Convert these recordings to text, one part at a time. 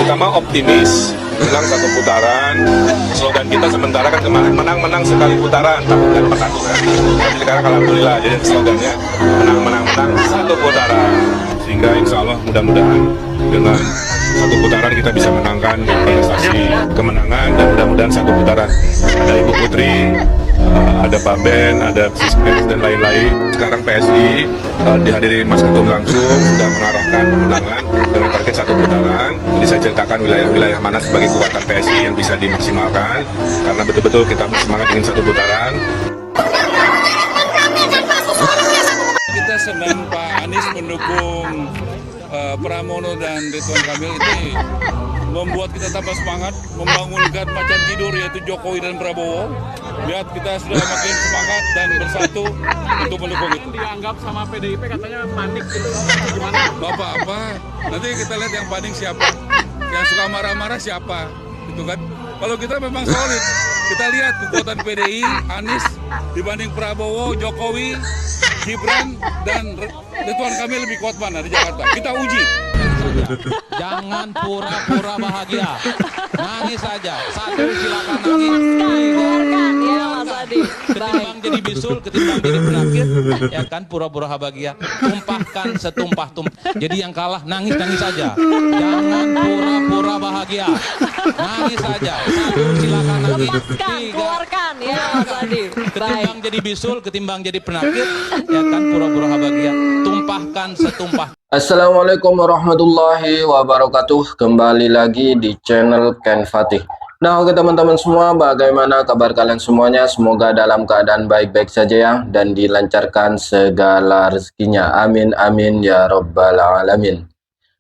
kita mah optimis menang satu putaran. Slogan kita sementara kan kemarin menang sekali putaran, tapi kan peraturan. Tapi sekarang alhamdulillah jadi slogannya menang satu putaran. Sehingga insya Allah mudah-mudahan dengan satu putaran kita bisa menangkan prestasi kemenangan dan mudah-mudahan satu putaran. Ada Ibu Putri, ada Pak Ben, ada Siskes dan lain-lain. Sekarang PSI dihadiri Mas Ketum langsung sudah mengarahkan kemenangan dengan target satu putaran. Jadi saya ceritakan wilayah-wilayah mana sebagai kekuatan PSI yang bisa dimaksimalkan karena betul-betul kita semangat ingin satu putaran. Kita senang Pak Anies mendukung Pramono dan Ridwan Kamil ini membuat kita tambah semangat membangunkan macan tidur yaitu Jokowi dan Prabowo. Lihat kita sudah makin semangat dan bersatu untuk mendukung itu. Dianggap sama PDIP katanya panik gitu, gimana? Bapak apa? Nanti kita lihat yang panik siapa, yang suka marah-marah siapa, gitu kan? Kalau kita memang solid, kita lihat kekuatan PDI, Anies dibanding Prabowo, Jokowi, Gibran dan Ridwan Kamil lebih kuat mana di Jakarta? Kita uji. Jangan pura-pura bahagia, nangis saja. Satu, silakan nangis. Keluarkan ya Mas Adi. Ketimbang jadi bisul, ketimbang jadi penakut, ya kan pura-pura bahagia. Tumpahkan setumpah-tumpah. Jadi yang kalah nangis saja. Jangan pura-pura bahagia, nangis saja. Satu, silakan nangis. Lepaskan, keluarkan ya Mas Adi. Ketimbang jadi bisul, ketimbang jadi penakut, ya kan pura-pura bahagia. Tumpahkan setumpah. Assalamualaikum warahmatullahi wabarakatuh. Kembali lagi di channel Ken Fatih. Nah, oke teman-teman semua, bagaimana kabar kalian semuanya? Semoga dalam keadaan baik-baik saja ya, dan dilancarkan segala rezekinya. Amin amin ya robbal alamin.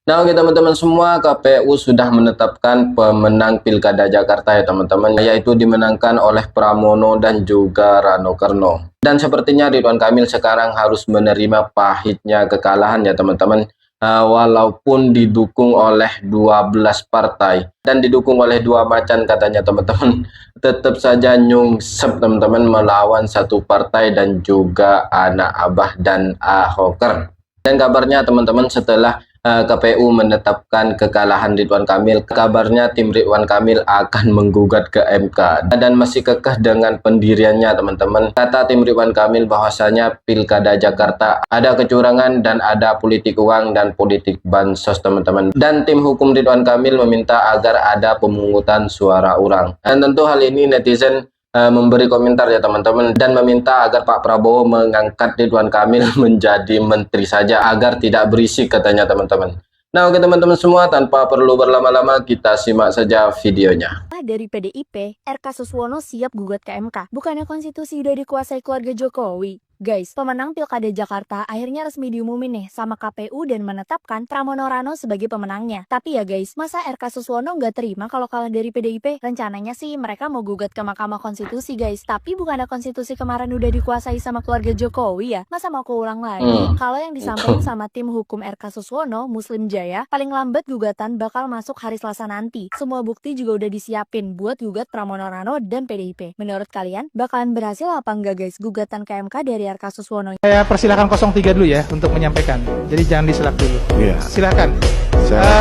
Nah, oke teman-teman semua, KPU sudah menetapkan pemenang Pilkada Jakarta ya teman-teman, yaitu dimenangkan oleh Pramono dan juga Rano Karno. Dan sepertinya Ridwan Kamil sekarang harus menerima pahitnya kekalahan ya teman-teman, walaupun didukung oleh 12 partai dan didukung oleh dua macan katanya teman-teman, tetap saja nyungsep teman-teman melawan satu partai dan juga anak abah dan ahoker. Dan kabarnya teman-teman setelah KPU menetapkan kekalahan Ridwan Kamil, kabarnya tim Ridwan Kamil akan menggugat ke MK dan masih kekeh dengan pendiriannya teman-teman. Kata tim Ridwan Kamil bahwasanya Pilkada Jakarta ada kecurangan dan ada politik uang dan politik bansos teman-teman. Dan tim hukum Ridwan Kamil meminta agar ada pemungutan suara ulang. Dan tentu hal ini netizen memberi komentar ya teman-teman, dan meminta agar Pak Prabowo mengangkat Ridwan Kamil menjadi menteri saja agar tidak berisik katanya teman-teman. Nah, oke teman-teman semua, tanpa perlu berlama-lama kita simak saja videonya. Dari PDIP, RK Suswono siap gugat ke MK. Bukannya konstitusi udah dikuasai keluarga Jokowi? Guys, pemenang Pilkada Jakarta akhirnya resmi diumumin nih sama KPU dan menetapkan Pramono Rano sebagai pemenangnya. Tapi ya guys, masa RK Suswono nggak terima kalau kalah dari PDIP? Rencananya sih mereka mau gugat ke Mahkamah Konstitusi guys. Tapi bukannya konstitusi kemarin udah dikuasai sama keluarga Jokowi ya? Masa mau keulang lagi? Kalau yang disampaikan sama tim hukum RK Suswono, Muslim Jaya, paling lambat gugatan bakal masuk hari Selasa nanti. Semua bukti juga udah disiapin buat gugat Pramono Rano dan PDIP. Menurut kalian, bakalan berhasil apa enggak guys gugatan ke MK dari RK Suswono? Saya persilakan 03 dulu ya untuk menyampaikan. Jadi jangan diselak dulu. Iya. Silakan.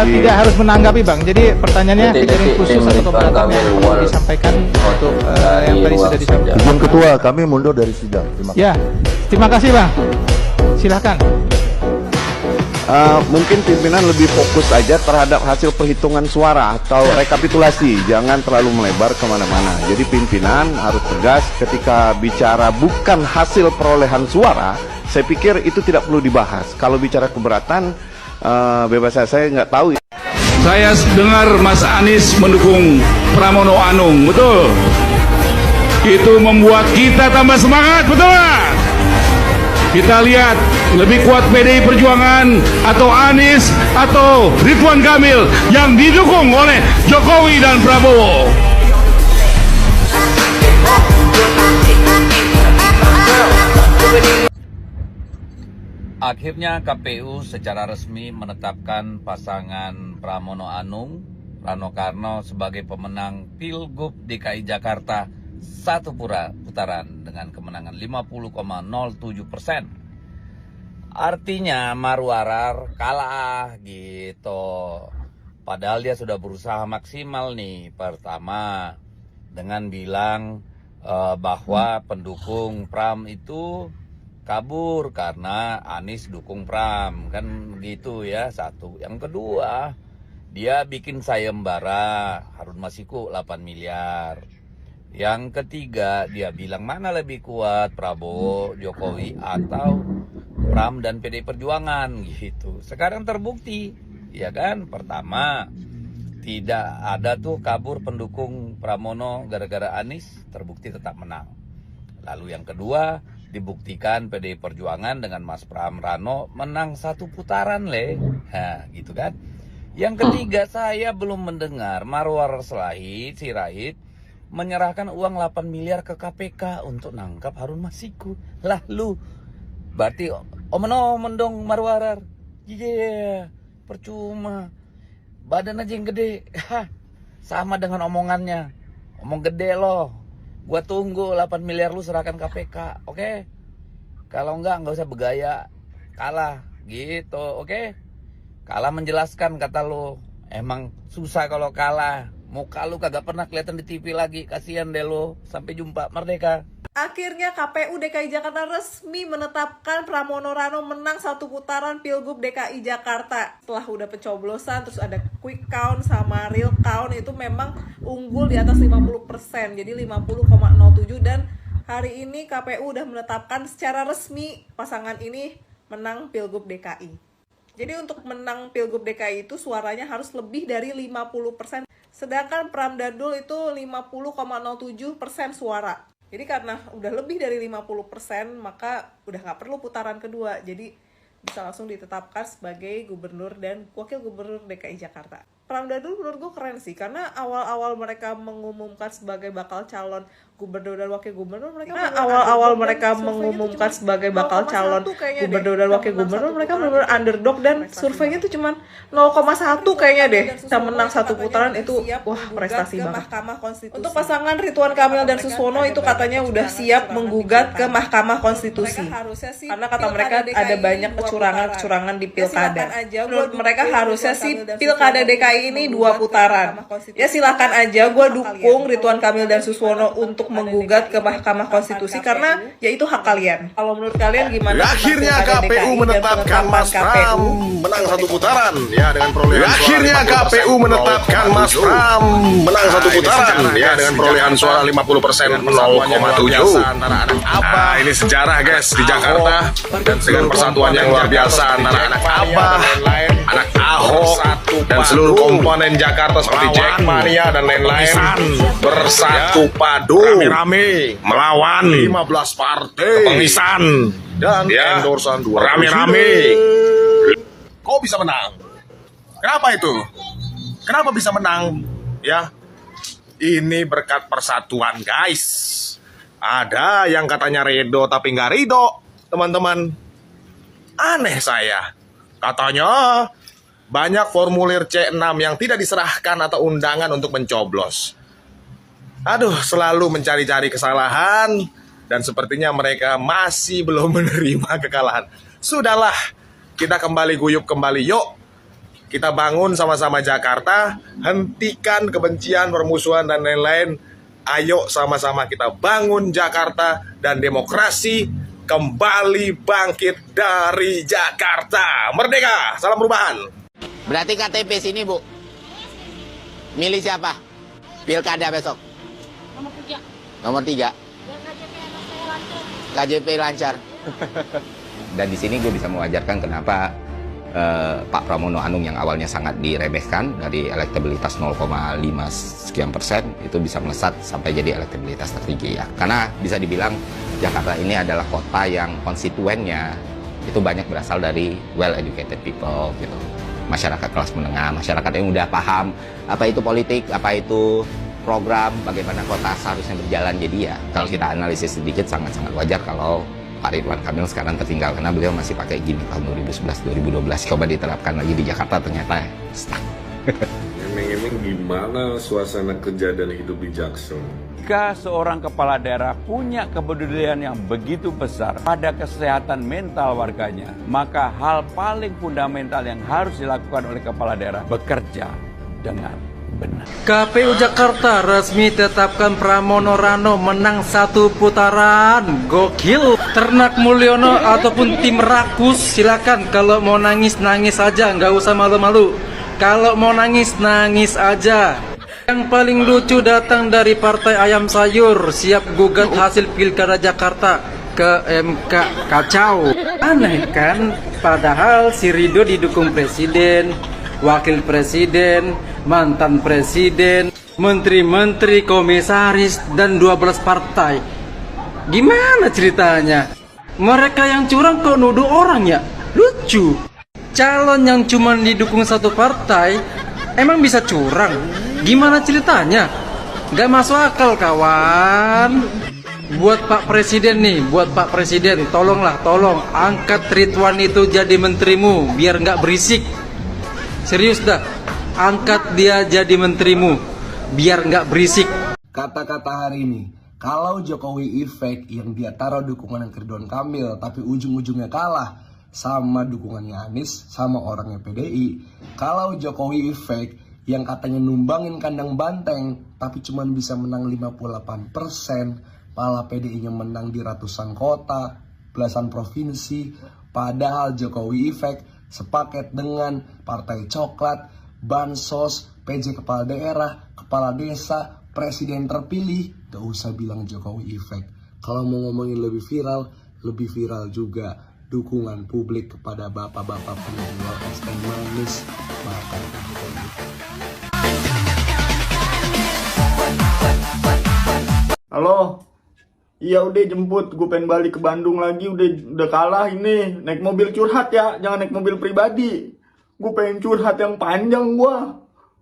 Tidak harus menanggapi Bang. Jadi pertanyaannya pikirin khusus atau keberatan yang perlu disampaikan untuk yang tadi sudah disampaikan. Izin Ketua, kami mundur dari sidang. Terima kasih. Ya, terima kasih Bang. Silakan. Mungkin pimpinan lebih fokus aja terhadap hasil perhitungan suara atau rekapitulasi, jangan terlalu melebar kemana-mana. Jadi pimpinan harus tegas ketika bicara bukan hasil perolehan suara. Saya pikir itu tidak perlu dibahas. Kalau bicara keberatan, bebas saya nggak tahu. Saya dengar Mas Anies mendukung Pramono Anung, betul? Itu membuat kita tambah semangat, betul nggak? Kita lihat lebih kuat PDI Perjuangan atau Anies atau Ridwan Kamil yang didukung oleh Jokowi dan Prabowo. Akhirnya KPU secara resmi menetapkan pasangan Pramono Anung, Rano Karno sebagai pemenang Pilgub DKI Jakarta satu putaran dengan kemenangan 50,07%. Artinya Marwarar kalah gitu. Padahal dia sudah berusaha maksimal nih. Pertama, dengan bilang bahwa pendukung Pram itu kabur karena Anies dukung Pram. Kan gitu ya, satu. Yang kedua, dia bikin sayembara Harun Masiku 8 miliar. Yang ketiga, dia bilang mana lebih kuat, Prabowo, Jokowi, atau Pram dan PDI Perjuangan gitu. Sekarang terbukti, ya kan? Pertama, tidak ada tuh kabur pendukung Pramono gara-gara Anies, terbukti tetap menang. Lalu yang kedua, dibuktikan PDI Perjuangan dengan Mas Pram Rano menang 1 putaran Nah, gitu kan? Yang ketiga, saya belum mendengar Marwar Sirait menyerahkan uang 8 miliar ke KPK untuk nangkap Harun Masiku. Lalu berarti omen-omen dong Marwarar. Percuma. Badan aja yang gede. Sama dengan omongannya. Omong gede loh. Gua tunggu 8 miliar lu serahkan KPK, oke? Kalau enggak usah bergaya. Kalah gitu, oke? Kalah menjelaskan kata lu. Emang susah kalau kalah. Muka lu kagak pernah kelihatan di TV lagi. Kasihan deh lu. Sampai jumpa. Merdeka. Akhirnya KPU DKI Jakarta resmi menetapkan Pramono Rano menang 1 putaran Pilgub DKI Jakarta. Setelah udah pencoblosan, terus ada quick count sama real count, itu memang unggul di atas 50%. Jadi 50,07, dan hari ini KPU udah menetapkan secara resmi pasangan ini menang Pilgub DKI. Jadi untuk menang Pilgub DKI itu suaranya harus lebih dari 50%. Sedangkan Pram Dadul itu 50,07% suara. Jadi karena udah lebih dari 50%, maka udah nggak perlu putaran kedua. Jadi bisa langsung ditetapkan sebagai gubernur dan wakil gubernur DKI Jakarta. Pram Dadul menurut gue keren sih, karena awal-awal mereka mengumumkan sebagai bakal calon gubernur dan wakil gubernur, mereka benar-benar underdog, dan surveinya tuh cuman 0,1 kayaknya deh. Bisa menang 1 putaran itu wah prestasi banget. Untuk pasangan Ridwan Kamil dan Suswono itu katanya udah siap menggugat ke Mahkamah Konstitusi. Karena kata mereka ada banyak kecurangan di pilkada. Menurut mereka harusnya sih pilkada DKI ini 2 putaran. Ya silakan aja, gue dukung Ridwan Kamil dan Suswono untuk menggugat ke Mahkamah Konstitusi karena ya itu hak kalian. Kalau menurut kalian gimana? Akhirnya KPU menetapkan Mas Pram menang 1 putaran ya dengan perolehan Akhirnya KPU menetapkan Mas Pram menang 1 putaran ya dengan perolehan suara 50% 0,7. Nah, ini sejarah guys di Jakarta, dan dengan persatuan yang luar biasa antara anak Abah, anak Ahok, dan seluruh komponen Jakarta seperti Jackmania dan lain-lain bersatu padu rame-rame melawan 15 partai kepengisan dan endorsan 2 rame-rame. Kok bisa menang? Kenapa itu? Kenapa bisa menang? Ya, ini berkat persatuan guys. Ada yang katanya redo tapi nggak ridho, teman-teman. Aneh saya. Katanya banyak formulir C6 yang tidak diserahkan atau undangan untuk mencoblos. Aduh, selalu mencari-cari kesalahan, dan sepertinya mereka masih belum menerima kekalahan. Sudahlah, kita kembali guyup kembali, yuk. Kita bangun sama-sama Jakarta, hentikan kebencian, permusuhan, dan lain-lain. Ayo sama-sama kita bangun Jakarta, dan demokrasi kembali bangkit dari Jakarta. Merdeka, salam perubahan. Berarti KTP sini, Bu. Milih siapa? Pilkada besok. Nomor 3. KJP lancar. Dan di sini gue bisa mewajarkan kenapa Pak Pramono Anung yang awalnya sangat diremehkan dari elektabilitas 0,5 sekian persen itu bisa melesat sampai jadi elektabilitas tertinggi ya. Karena bisa dibilang Jakarta ini adalah kota yang konstituennya itu banyak berasal dari well educated people gitu. Masyarakat kelas menengah, masyarakat yang udah paham apa itu politik, apa itu program, bagaimana kota seharusnya berjalan. Jadi ya kalau kita analisis sedikit sangat-sangat wajar kalau Pak Ridwan Kamil sekarang tertinggal karena beliau masih pakai gimmick tahun 2011-2012. Coba diterapkan lagi di Jakarta ternyata stuck. Emang gimana suasana kerja dan hidup di Jaksel? Jika seorang kepala daerah punya kepedulian yang begitu besar pada kesehatan mental warganya, maka hal paling fundamental yang harus dilakukan oleh kepala daerah bekerja dengan benar. KPU Jakarta resmi tetapkan Pramono Rano menang 1 putaran. Gokil. Ternak Mulyono ataupun tim Rakus, silakan. Kalau mau nangis, nangis aja, nggak usah malu-malu. Kalau mau nangis, nangis aja. Yang paling lucu datang dari Partai Ayam Sayur, siap gugat hasil Pilkada Jakarta ke MK. Kacau. Aneh kan? Padahal si Ridho didukung presiden, wakil presiden, mantan presiden, menteri-menteri, komisaris, dan 12 partai. Gimana ceritanya? Mereka yang curang kok nuduh orang ya? Lucu. Calon yang cuma didukung satu partai emang bisa curang? Gimana ceritanya? Gak masuk akal, kawan. Buat Pak Presiden nih, buat Pak Presiden, tolong angkat Ridwan itu jadi menterimu biar nggak berisik. Serius dah, angkat dia jadi menterimu biar nggak berisik. Kata-kata hari ini, kalau Jokowi efek yang dia taruh dukungan ke Ridwan Kamil tapi ujung-ujungnya kalah sama dukungannya Anies sama orangnya PDI. Kalau Jokowi efek yang katanya numbangin kandang banteng tapi cuma bisa menang 58%, malah PDI-nya menang di ratusan kota, belasan provinsi. Padahal Jokowi efek sepaket dengan Partai Coklat, Bansos, PJ Kepala Daerah, Kepala Desa, Presiden terpilih. Gak usah bilang Jokowi efek. Kalau mau ngomongin lebih viral juga dukungan publik kepada bapak-bapak penjual es teh manis. Makan Halo, iya udah jemput, gue pengen balik ke Bandung lagi, udah kalah ini, naik mobil curhat ya, jangan naik mobil pribadi, gue pengen curhat yang panjang gue,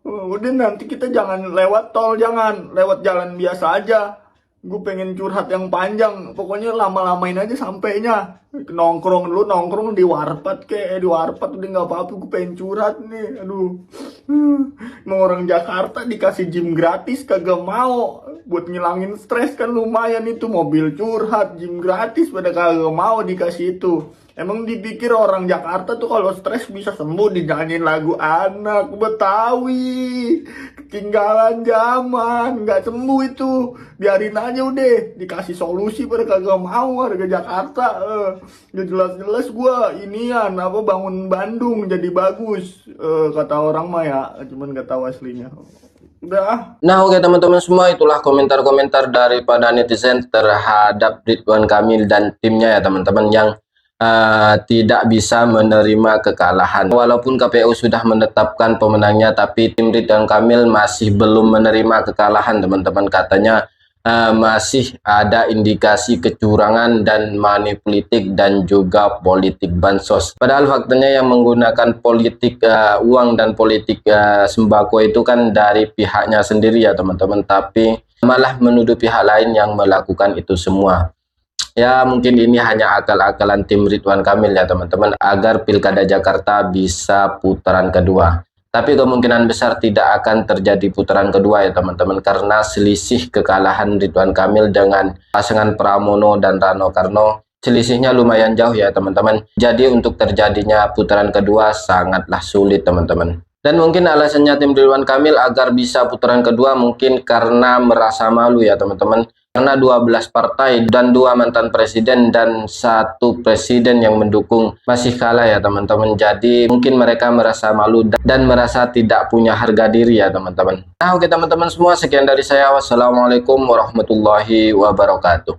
udah nanti kita jangan lewat tol, jangan lewat jalan biasa aja, gue pengen curhat yang panjang, pokoknya lama-lamain aja sampainya, nongkrong di warpat di warpat udah nggak apa-apa, gue pengen curhat nih, aduh, mau orang Jakarta dikasih gym gratis kagak mau. Buat ngilangin stres kan lumayan itu, mobil curhat, gym gratis pada kagak mau dikasih itu. Emang dipikir orang Jakarta tuh kalau stres bisa sembuh dinyanyiin lagu anak Betawi, ketinggalan zaman, nggak sembuh itu. Biarin aja udah, dikasih solusi pada kagak mau warga Jakarta. Jelas-jelas gua inian apa bangun Bandung jadi bagus, kata orang mah ya, cuman nggak tahu aslinya. Udah. Nah oke teman-teman semua, itulah komentar-komentar daripada netizen terhadap Ridwan Kamil dan timnya ya teman-teman, yang tidak bisa menerima kekalahan. Walaupun KPU sudah menetapkan pemenangnya, tapi tim Ridwan Kamil masih belum menerima kekalahan teman-teman. Katanya masih ada indikasi kecurangan dan manipulatif dan juga politik bansos. Padahal faktanya yang menggunakan politik uang dan politik sembako itu kan dari pihaknya sendiri ya teman-teman, tapi malah menuduh pihak lain yang melakukan itu semua. Ya mungkin ini hanya akal-akalan tim Ridwan Kamil ya teman-teman, agar Pilkada Jakarta bisa putaran kedua. Tapi kemungkinan besar tidak akan terjadi putaran kedua ya teman-teman, karena selisih kekalahan Ridwan Kamil dengan pasangan Pramono dan Rano Karno, selisihnya lumayan jauh ya teman-teman. Jadi untuk terjadinya putaran kedua sangatlah sulit teman-teman. Dan mungkin alasannya tim Ridwan Kamil agar bisa putaran kedua mungkin karena merasa malu ya teman-teman. Karena 12 partai dan 2 mantan presiden dan 1 presiden yang mendukung masih kalah ya teman-teman. Jadi mungkin mereka merasa malu dan merasa tidak punya harga diri ya teman-teman. Nah oke teman-teman semua, sekian dari saya. Wassalamualaikum warahmatullahi wabarakatuh.